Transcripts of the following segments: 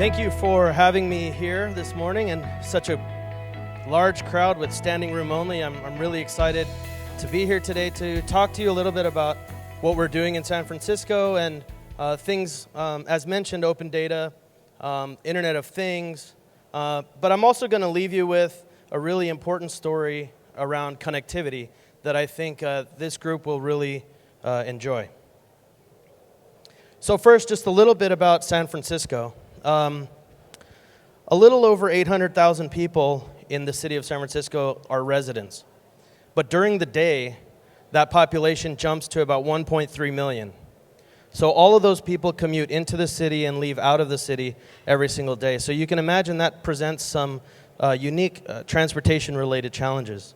Thank you for having me here this morning and such a large crowd with standing room only. I'm really excited to be here today to talk to you a little bit about what we're doing in San Francisco and things, as mentioned, open data, Internet of Things. But I'm also going to leave you with a really important story around connectivity that I think this group will really enjoy. So first, just a little bit about San Francisco. A little over 800,000 people in the city of San Francisco are residents. But during the day, that population jumps to about 1.3 million. So all of those people commute into the city and leave out of the city every single day. So you can imagine that presents some unique transportation-related challenges.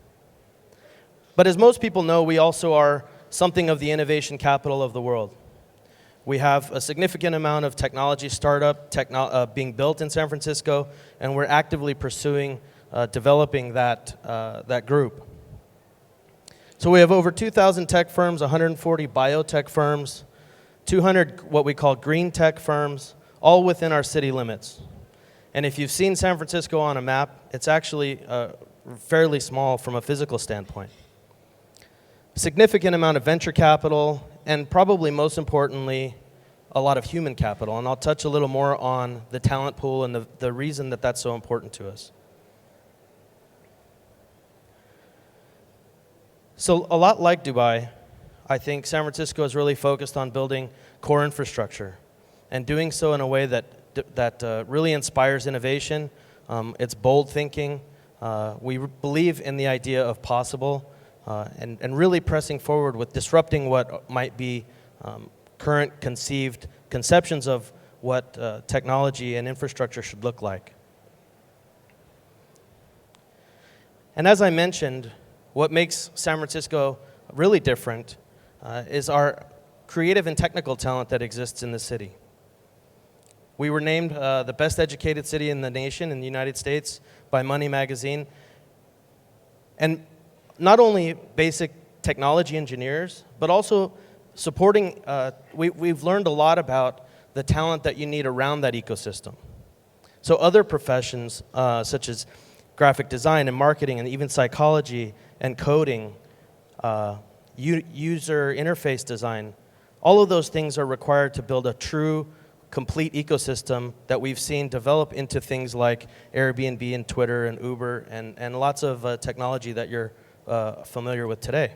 But as most people know, we also are something of the innovation capital of the world. We have a significant amount of technology startup being built in San Francisco, and we're actively pursuing developing that group. So we have over 2,000 tech firms, 140 biotech firms, 200 what we call green tech firms, all within our city limits. And if you've seen San Francisco on a map, it's actually fairly small from a physical standpoint. Significant amount of venture capital, and probably most importantly, a lot of human capital. And I'll touch a little more on the talent pool and the reason that that's so important to us. So a lot like Dubai, I think San Francisco is really focused on building core infrastructure and doing so in a way that really inspires innovation. It's bold thinking. We believe in the idea of possible. And really pressing forward with disrupting what might be current conceived conceptions of what technology and infrastructure should look like. And as I mentioned, what makes San Francisco really different is our creative and technical talent that exists in the city. We were named the best educated city in the nation, in the United States, by Money Magazine. And not only basic technology engineers, but also supporting, we've learned a lot about the talent that you need around that ecosystem. So other professions, such as graphic design and marketing and even psychology and coding, user interface design, all of those things are required to build a true, complete ecosystem that we've seen develop into things like Airbnb and Twitter and Uber and lots of technology that you're familiar with today.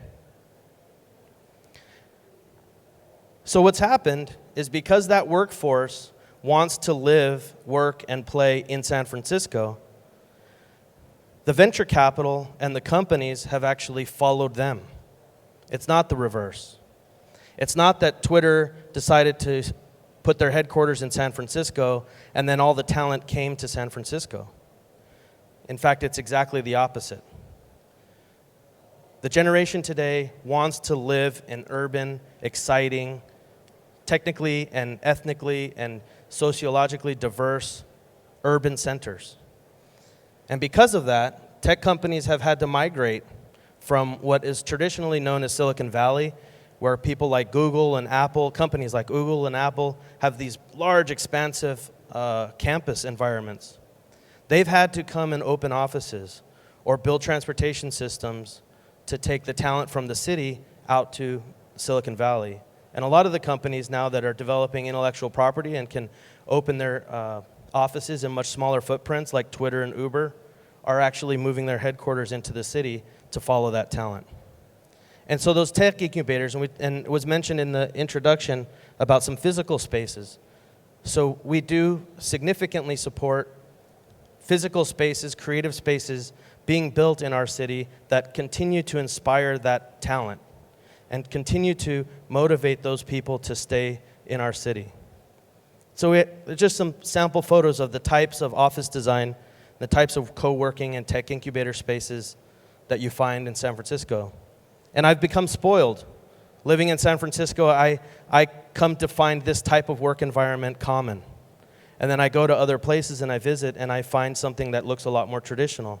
So what's happened is because that workforce wants to live, work, and play in San Francisco, the venture capital and the companies have actually followed them. It's not the reverse. It's not that Twitter decided to put their headquarters in San Francisco and then all the talent came to San Francisco. In fact, it's exactly the opposite. The generation today wants to live in urban, exciting, technically and ethnically and sociologically diverse urban centers. And because of that, tech companies have had to migrate from what is traditionally known as Silicon Valley, where people like Google and Apple, companies like Google and Apple, have these large, expansive campus environments. They've had to come and open offices or build transportation systems to take the talent from the city out to Silicon Valley. And a lot of the companies now that are developing intellectual property and can open their offices in much smaller footprints, like Twitter and Uber, are actually moving their headquarters into the city to follow that talent. And so those tech incubators, and it was mentioned in the introduction about some physical spaces. So we do significantly support physical spaces, creative spaces being built in our city that continue to inspire that talent and continue to motivate those people to stay in our city. So just some sample photos of the types of office design, the types of co-working and tech incubator spaces that you find in San Francisco. And I've become spoiled. Living in San Francisco, I come to find this type of work environment common. And then I go to other places and I visit and I find something that looks a lot more traditional.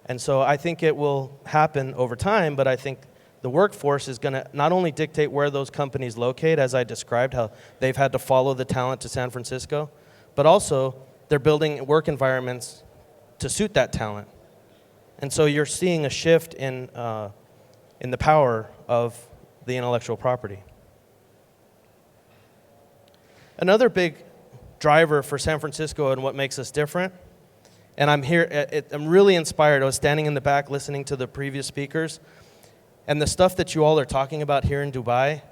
And so I think it will happen over time, but I think the workforce is going to not only dictate where those companies locate, as I described, how they've had to follow the talent to San Francisco, but also they're building work environments to suit that talent. And so you're seeing a shift in the power of the intellectual property. Another big driver for San Francisco and what makes us different, and I'm really inspired. I was standing in the back listening to the previous speakers, and the stuff that you all are talking about here in Dubai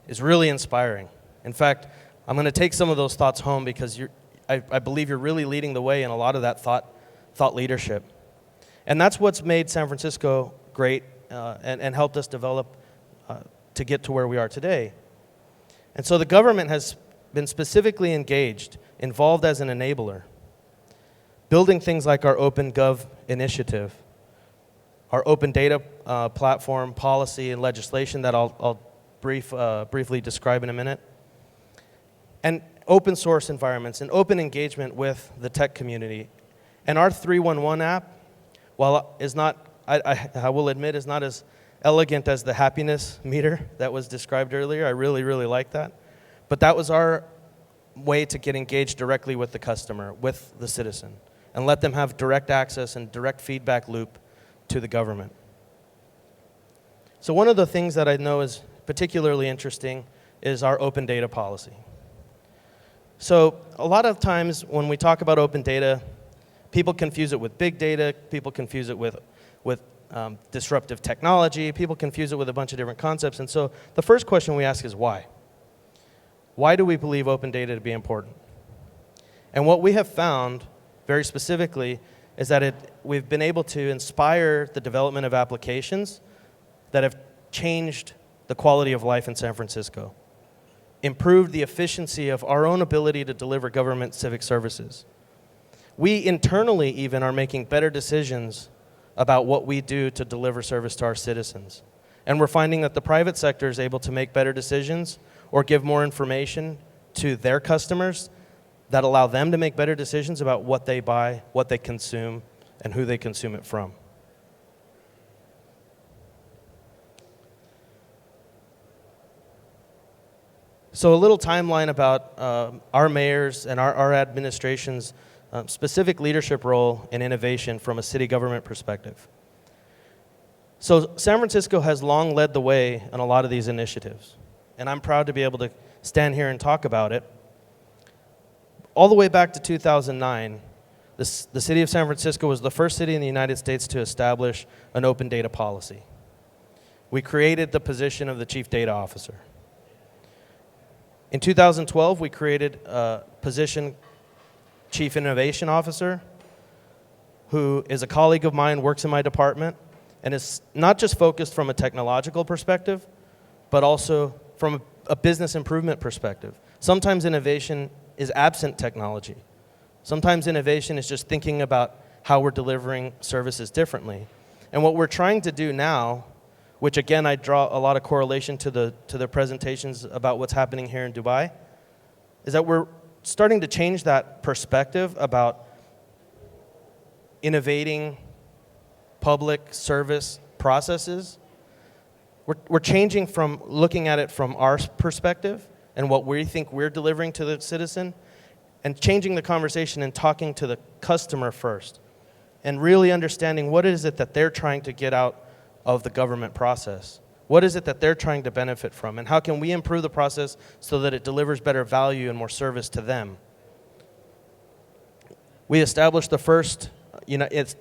is really inspiring. In fact, I'm going to take some of those thoughts home because I believe you're really leading the way in a lot of that thought leadership. And that's what's made San Francisco great and helped us develop to get to where we are today. And so the government has been specifically engaged, involved as an enabler, building things like our Open Gov initiative, our open data platform, policy, and legislation that I'll briefly describe in a minute, and open source environments and open engagement with the tech community. And our 311 app, while is not, I will admit, is not as elegant as the happiness meter that was described earlier. I really, really like that. But that was our way to get engaged directly with the customer, with the citizen, and let them have direct access and direct feedback loop to the government. So one of the things that I know is particularly interesting is our open data policy. So a lot of times when we talk about open data, people confuse it with big data, people confuse it with disruptive technology, people confuse it with a bunch of different concepts. And so the first question we ask is why? Why do we believe open data to be important? And what we have found, very specifically, is that we've been able to inspire the development of applications that have changed the quality of life in San Francisco, improved the efficiency of our own ability to deliver government civic services. We internally even are making better decisions about what we do to deliver service to our citizens. And we're finding that the private sector is able to make better decisions or give more information to their customers that allow them to make better decisions about what they buy, what they consume, and who they consume it from. So a little timeline about our mayor's and our administration's specific leadership role in innovation from a city government perspective. So San Francisco has long led the way in a lot of these initiatives, and I'm proud to be able to stand here and talk about it. All the way back to 2009, the city of San Francisco was the first city in the United States to establish an open data policy. We created the position of the Chief Data Officer. In 2012, we created a position, Chief Innovation Officer, who is a colleague of mine, works in my department, and is not just focused from a technological perspective, but also from a business improvement perspective. Sometimes innovation is absent technology. Sometimes innovation is just thinking about how we're delivering services differently. And what we're trying to do now, which again I draw a lot of correlation to the presentations about what's happening here in Dubai, is that we're starting to change that perspective about innovating public service processes. We're changing from looking at it from our perspective and what we think we're delivering to the citizen, and changing the conversation and talking to the customer first, and really understanding what is it that they're trying to get out of the government process. What is it that they're trying to benefit from, and how can we improve the process so that it delivers better value and more service to them? We established the first, we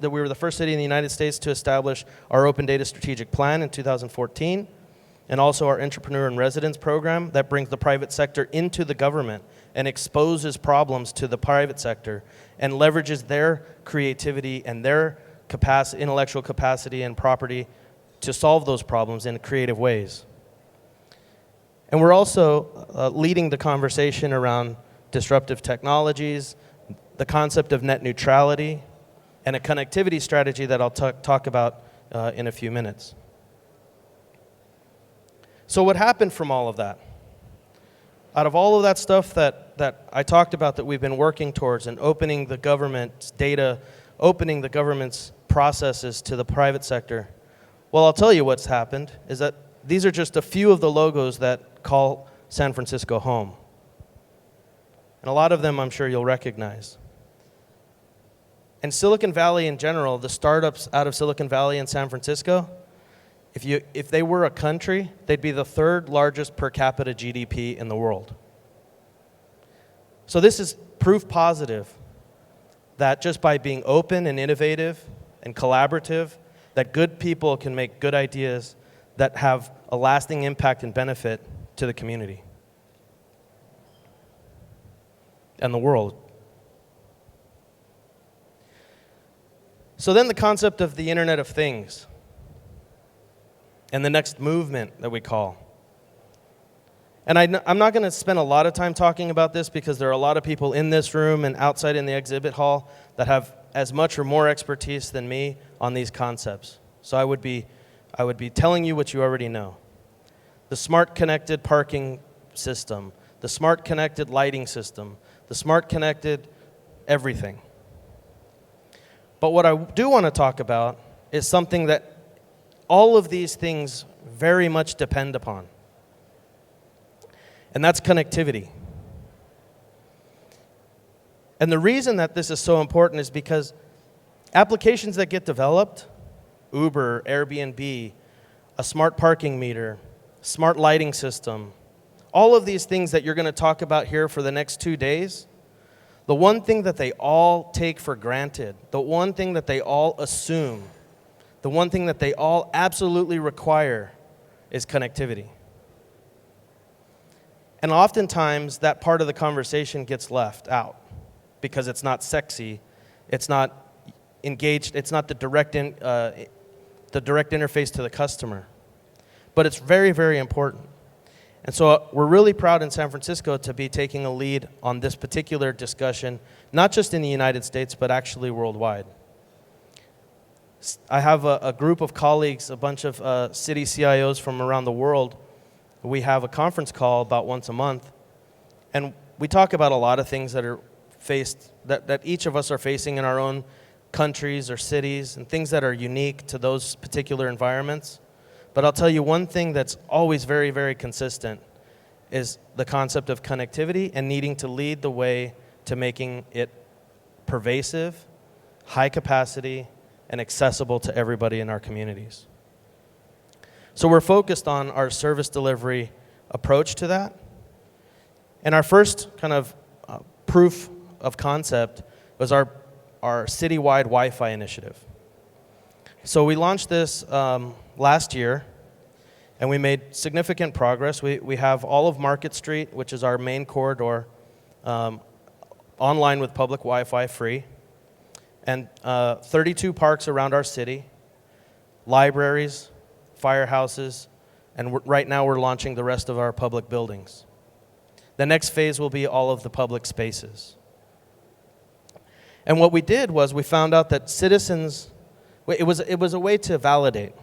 were the first city in the United States to establish our Open Data Strategic Plan in 2014, and also our Entrepreneur in Residence program that brings the private sector into the government and exposes problems to the private sector and leverages their creativity and their intellectual capacity and property to solve those problems in creative ways. And we're also leading the conversation around disruptive technologies, the concept of net neutrality, and a connectivity strategy that I'll talk about in a few minutes. So what happened from all of that? Out of all of that stuff that I talked about that we've been working towards and opening the government's data, opening the government's processes to the private sector, well, I'll tell you what's happened is that these are just a few of the logos that call San Francisco home. And a lot of them I'm sure you'll recognize. And Silicon Valley in general, the startups out of Silicon Valley and San Francisco, if they were a country, they'd be the third largest per capita GDP in the world. So this is proof positive that just by being open and innovative and collaborative, that good people can make good ideas that have a lasting impact and benefit to the community and the world. So then the concept of the Internet of Things and the next movement that we call. And I'm not going to spend a lot of time talking about this because there are a lot of people in this room and outside in the exhibit hall that have as much or more expertise than me on these concepts. So I would be telling you what you already know. The smart connected parking system, the smart connected lighting system, the smart connected everything. But what I do want to talk about is something that all of these things very much depend upon. And that's connectivity. And the reason that this is so important is because applications that get developed, Uber, Airbnb, a smart parking meter, smart lighting system, all of these things that you're going to talk about here for the next 2 days, the one thing that they all take for granted, the one thing that they all assume, the one thing that they all absolutely require is connectivity. And oftentimes, that part of the conversation gets left out because it's not sexy, it's not engaged, it's not the direct interface to the customer. But it's very, very important. And so we're really proud in San Francisco to be taking a lead on this particular discussion, not just in the United States, but actually worldwide. I have a group of colleagues, a bunch of city CIOs from around the world. We have a conference call about once a month, and we talk about a lot of things that are faced, that each of us are facing in our own countries or cities, and things that are unique to those particular environments. But I'll tell you one thing that's always very, very consistent is the concept of connectivity and needing to lead the way to making it pervasive, high capacity, and accessible to everybody in our communities. So we're focused on our service delivery approach to that. And our first kind of proof of concept was our citywide Wi-Fi initiative. So we launched this last year, and we made significant progress. We have all of Market Street, which is our main corridor, online with public Wi-Fi free, and 32 parks around our city, libraries, firehouses, and right now we're launching the rest of our public buildings. The next phase will be all of the public spaces. And what we did was we found out that citizens, it was a way to validate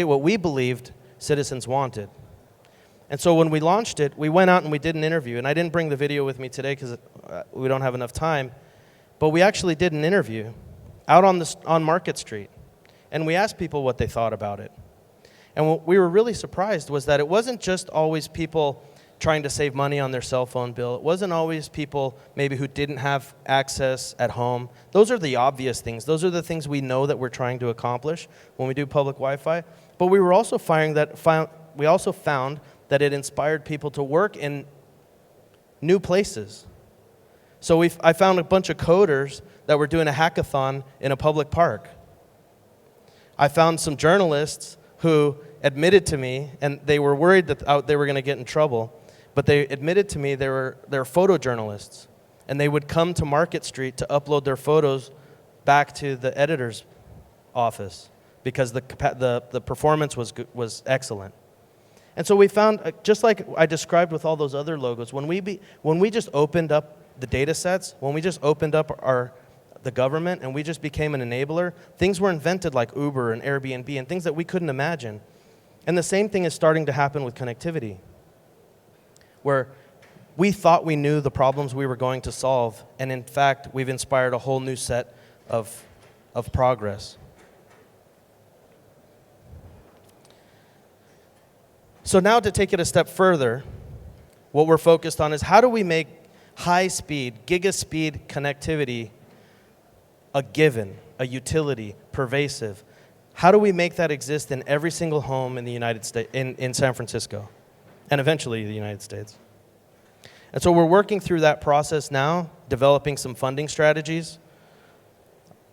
what we believed citizens wanted. And so when we launched it, we went out and we did an interview. And I didn't bring the video with me today because we don't have enough time. But we actually did an interview out on Market Street. And we asked people what they thought about it. And what we were really surprised was that it wasn't just always people trying to save money on their cell phone bill. It wasn't always people maybe who didn't have access at home. Those are the obvious things. Those are the things we know that we're trying to accomplish when we do public Wi-Fi. But we were also found that it inspired people to work in new places. So I found a bunch of coders that were doing a hackathon in a public park. I found some journalists who admitted to me, and they were worried that they were going to get in trouble, but they admitted to me they're photojournalists, and they would come to Market Street to upload their photos back to the editor's office because the performance was excellent. And so we found, just like I described with all those other logos, when we just opened up the data sets, when we just opened up the government and we just became an enabler, things were invented like Uber and Airbnb and things that we couldn't imagine. And the same thing is starting to happen with connectivity, where we thought we knew the problems we were going to solve, and in fact, we've inspired a whole new set of progress. So now to take it a step further, what we're focused on is how do we make high-speed, giga-speed connectivity a given, a utility, pervasive? How do we make that exist in every single home in the United States, in San Francisco, and eventually the United States? And so we're working through that process now, developing some funding strategies.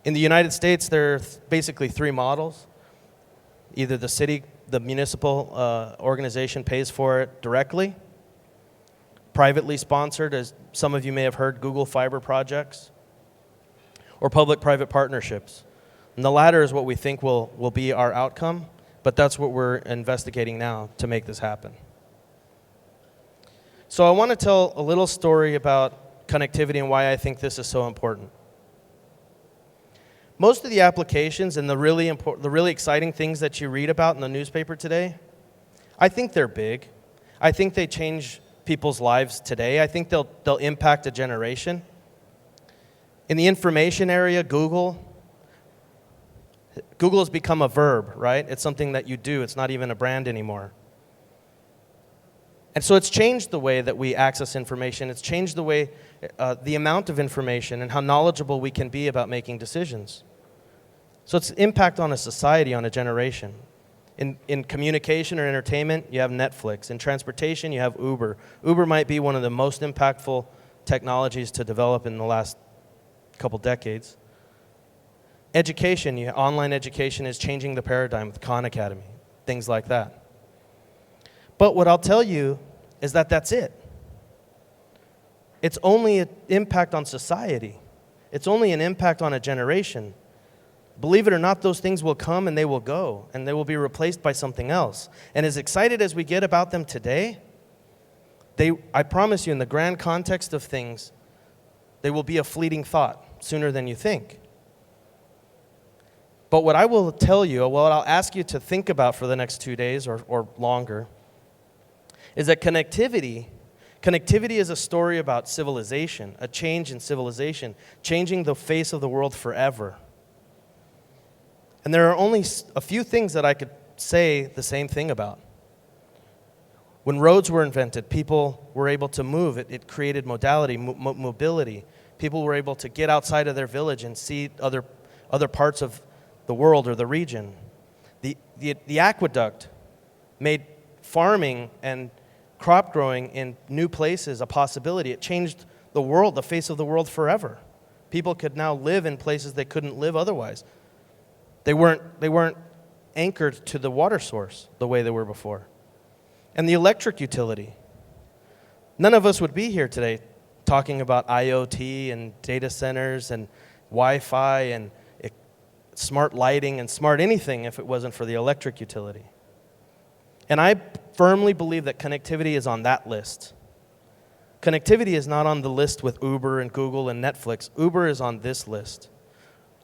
In the United States, there are basically three models. Either the city, the municipal organization pays for it directly, privately sponsored, as some of you may have heard, Google Fiber projects, or public-private partnerships. And the latter is what we think will be our outcome, but that's what we're investigating now to make this happen. So I want to tell a little story about connectivity and why I think this is so important. Most of the applications and the really exciting things that you read about in the newspaper today, I think they're big. I think they change people's lives today. I think they'll impact a generation. In the information area, Google has become a verb, right? It's something that you do. It's not even a brand anymore. And so it's changed the way that we access information. It's changed the way, the amount of information and how knowledgeable we can be about making decisions. So it's impact on a society, on a generation. In communication or entertainment, you have Netflix. In transportation, you have Uber. Uber might be one of the most impactful technologies to develop in the last couple decades. Education, online education is changing the paradigm with Khan Academy, things like that. But what I'll tell you is that that's it. It's only an impact on society. It's only an impact on a generation. Believe it or not, those things will come and they will go, and they will be replaced by something else. And as excited as we get about them today, I promise you, in the grand context of things, they will be a fleeting thought sooner than you think. But what I will tell you, what I'll ask you to think about for the next 2 days or longer, is that connectivity is a story about civilization, a change in civilization, changing the face of the world forever. And there are only a few things that I could say the same thing about. When roads were invented, people were able to move. It created modality, mobility. People were able to get outside of their village and see other parts of the world or the region. The aqueduct made farming and crop growing in new places a possibility. It changed the world, the face of the world forever. People could now live in places they couldn't live otherwise. They weren't anchored to the water source the way they were before. And the electric utility. None of us would be here today talking about IoT and data centers and Wi-Fi and smart lighting and smart anything if it wasn't for the electric utility. And I firmly believe that connectivity is on that list. Connectivity is not on the list with Uber and Google and Netflix. Uber is on this list.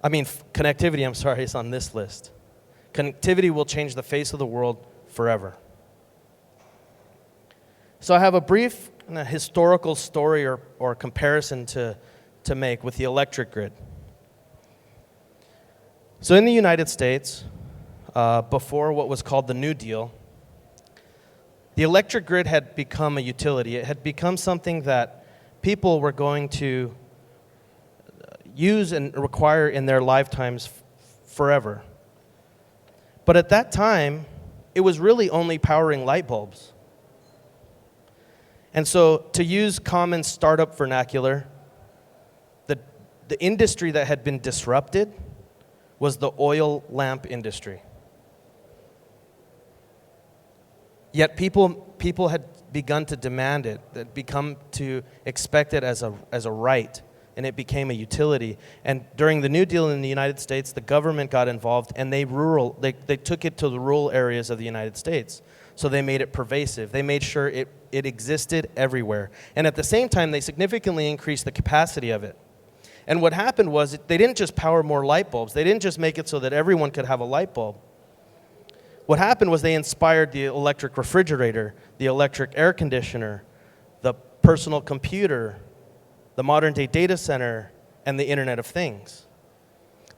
Connectivity, is on this list. Connectivity will change the face of the world forever. So I have a brief historical story or comparison to make with the electric grid. So in the United States, before what was called the New Deal, the electric grid had become a utility. It had become something that people were going to use and require in their lifetimes forever. But at that time, it was really only powering light bulbs. And so, to use common startup vernacular, the industry that had been disrupted was the oil lamp industry. Yet people had begun to demand it, had become to expect it as a right, and it became a utility. And during the New Deal in the United States, the government got involved, and they took it to the rural areas of the United States. So they made it pervasive. They made sure it existed everywhere. And at the same time, they significantly increased the capacity of it. And what happened was they didn't just power more light bulbs. They didn't just make it so that everyone could have a light bulb. What happened was they inspired the electric refrigerator, the electric air conditioner, the personal computer, the modern-day data center, and the Internet of Things.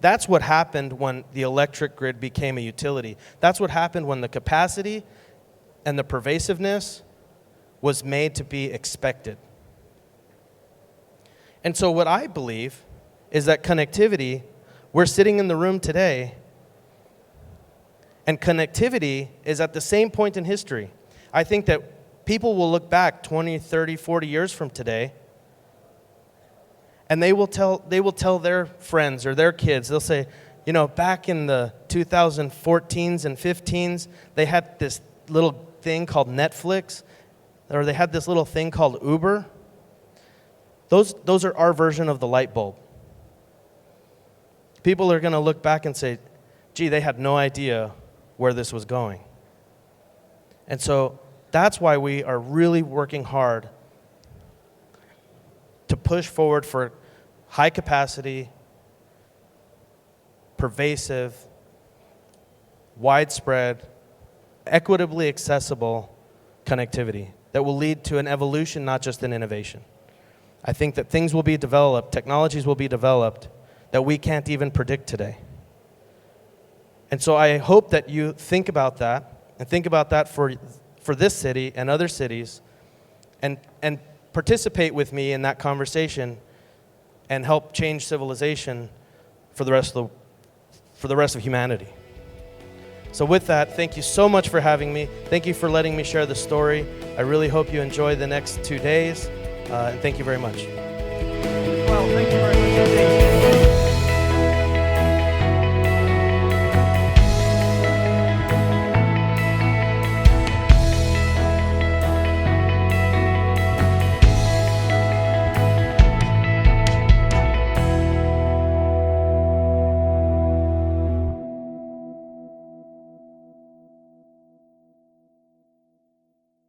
That's what happened when the electric grid became a utility. That's what happened when the capacity and the pervasiveness was made to be expected. And so what I believe is that connectivity, we're sitting in the room today, and connectivity is at the same point in history. I think that people will look back 20, 30, 40 years from today, and they will tell their friends or their kids, they'll say, you know, back in the 2014s and 15s, they had this little thing called Netflix, or they had this little thing called Uber. Those are our version of the light bulb. People are going to look back and say, gee, they had no idea where this was going. And so that's why we are really working hard to push forward for high capacity, pervasive, widespread, equitably accessible connectivity that will lead to an evolution, not just an innovation. I think that things will be developed, technologies will be developed that we can't even predict today. And so I hope that you think about that, and think about that for this city and other cities, and participate with me in that conversation and help change civilization for the rest of humanity. So with that, thank you so much for having me. Thank you for letting me share the story. I really hope you enjoy the next 2 days, and thank you very much. Well, thank you.